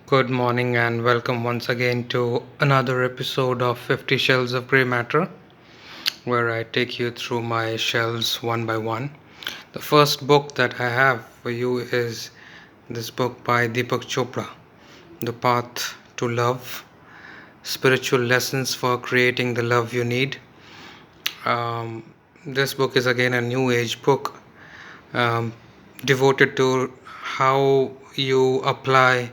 Good morning and welcome once again to another episode of 50 Shelves of Grey Matter, where I take you through my shelves one by one. The first book that I have for you is this book by Deepak Chopra, The Path to Love: Spiritual Lessons for Creating the Love You Need. This book is again a new age book um, devoted to how you apply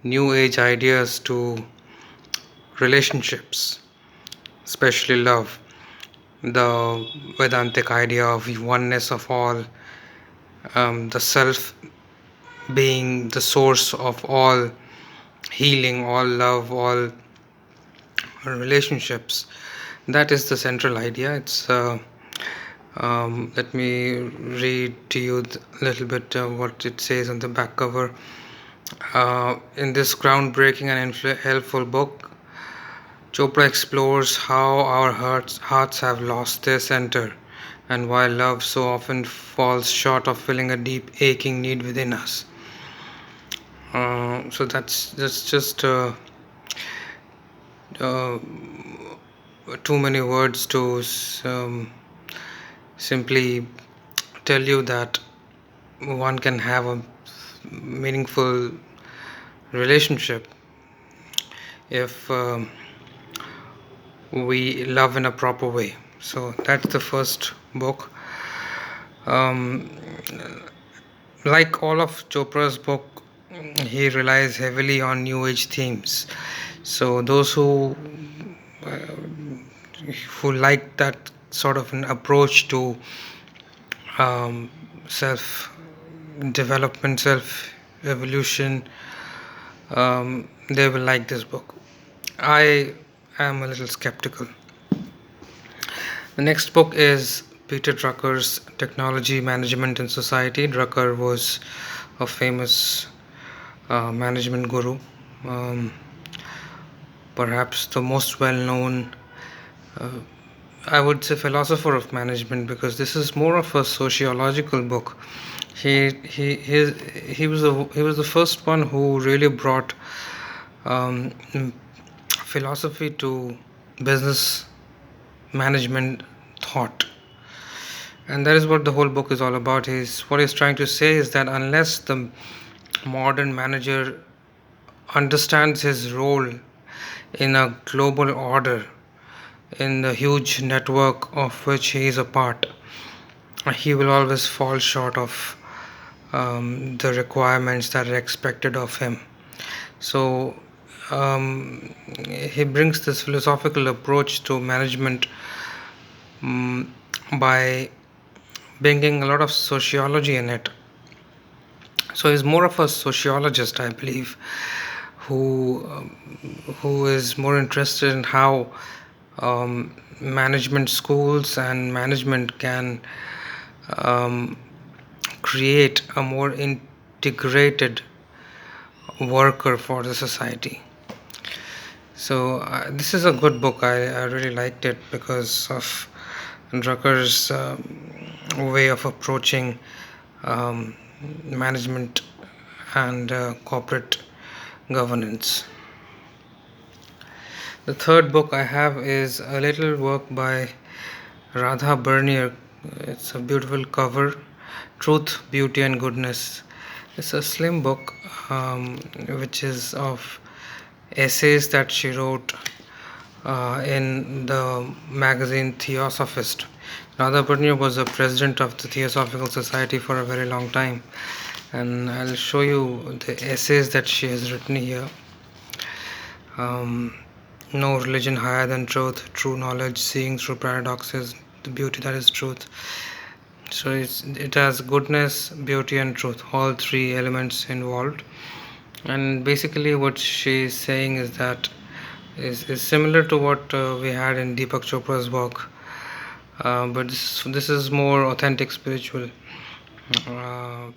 new age ideas to relationships, especially love. The Vedantic idea of oneness of all, the self being the source of all healing, all love, all relationships. That is the central idea. Let me read to you a little bit what it says on the back cover. In this groundbreaking and helpful book, Chopra explores how our hearts have lost their center and why love so often falls short of filling a deep, aching need within us. So that's just uh, too many words to simply tell you that one can have a meaningful relationship if we love in a proper way. So that's the first book. Um, like all of Chopra's book, he relies heavily on New Age themes. So those uh, who like that sort of an approach to um, self development, self evolution, they will like this book. I am a little skeptical. The next book is Peter Drucker's Technology, Management and Society. Drucker was a famous management guru, um, perhaps the most well known, uh, I would say, philosopher of management, because this is more of a sociological book. He was the first one who really brought um, philosophy to business management thought, and that is what the whole book is all about. He's trying to say is that unless the modern manager understands his role in a global order, in the huge network of which he is a part, he will always fall short of the requirements that are expected of him. So he brings this philosophical approach to management um, by bringing a lot of sociology in it. So he's more of a sociologist, I believe, who is more interested in how management schools and management can um, create a more integrated worker for the society. So this is a good book. I really liked it because of Drucker's way of approaching um, management and corporate governance. The third book I have is a little work by Radha Berennier. It's a beautiful cover, Truth, Beauty and Goodness. It's a slim book which is of essays that she wrote in the magazine Theosophist. Radha Berennier was the president of the Theosophical Society for a very long time, and I'll show you the essays that she has written here. No religion higher than truth, true knowledge, seeing through paradoxes, the beauty that is truth. So it has goodness, beauty, and truth, all three elements involved. And basically, what she is saying is that is similar to what we had in Deepak Chopra's work, but this is more authentic spiritual. Uh,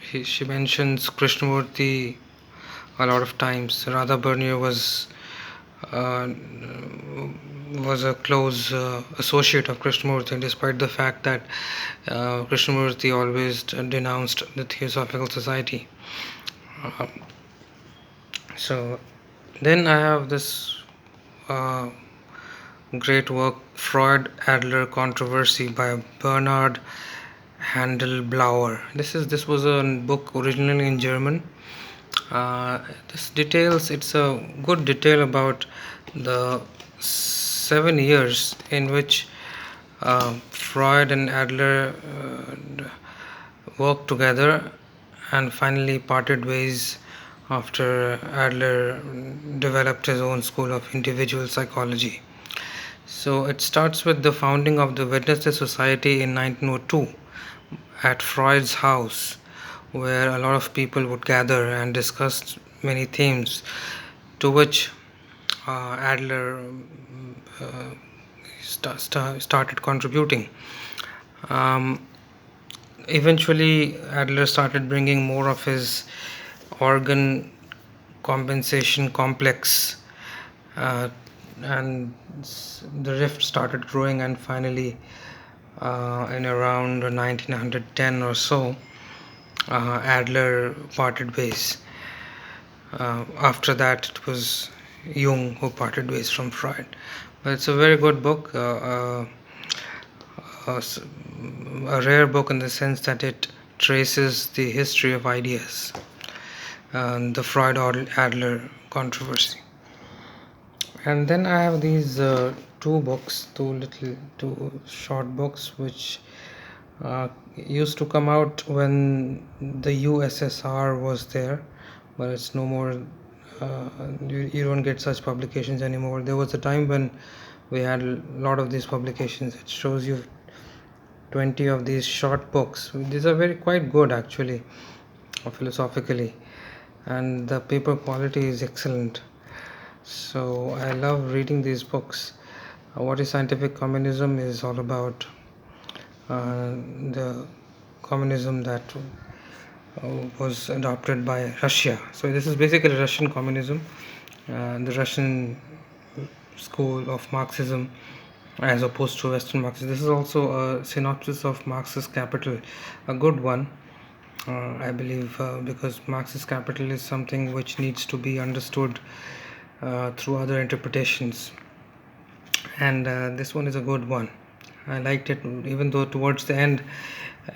she mentions Krishnamurti a lot of times. Radha Bernier uh, was a close associate of Krishnamurti, despite the fact that Krishnamurti always denounced the Theosophical Society. Uh, So then I have this uh, great work, Freud Adler Controversy by Bernard Handelblauer. This was a book originally in German. This details, it's a good detail about the 7 years in which Freud and Adler worked together and finally parted ways after Adler developed his own school of individual psychology. So it starts with the founding of the Wednesday Society in 1902 at Freud's house, where a lot of people would gather and discuss many themes, to which Adler started contributing. Um, Eventually, Adler started bringing more of his organ compensation complex, uh, and the rift started growing, and finally, in around 1910 or so, Adler parted ways. After that, it was Jung who parted ways from Freud. But it's a very good book, a rare book in the sense that it traces the history of ideas, the Freud Adler controversy. And then I have these two short books, which used to come out when the USSR was there, but it's no more. You don't get such publications anymore. There was a time when we had a lot of these publications. It shows you 20 of these short books. These are very quite good actually, philosophically, and the paper quality is excellent. So I love reading these books. What is Scientific Communism is all about the communism that was adopted by Russia. So this is basically Russian communism, the Russian school of Marxism, as opposed to Western Marxism. This is also a synopsis of Marx's Capital, a good one, I believe, because Marx's Capital is something which needs to be understood through other interpretations, and this one is a good one. I liked it, even though towards the end,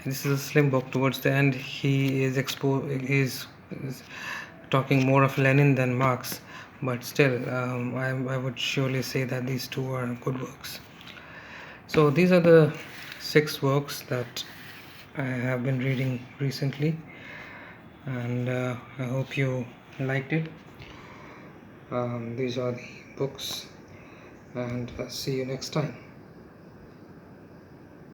this is a slim book. Towards the end, he is talking more of Lenin than Marx, but still, I would surely say that these two are good works. So these are the 6 works that I have been reading recently, and I hope you liked it. These are the books, and see you next time.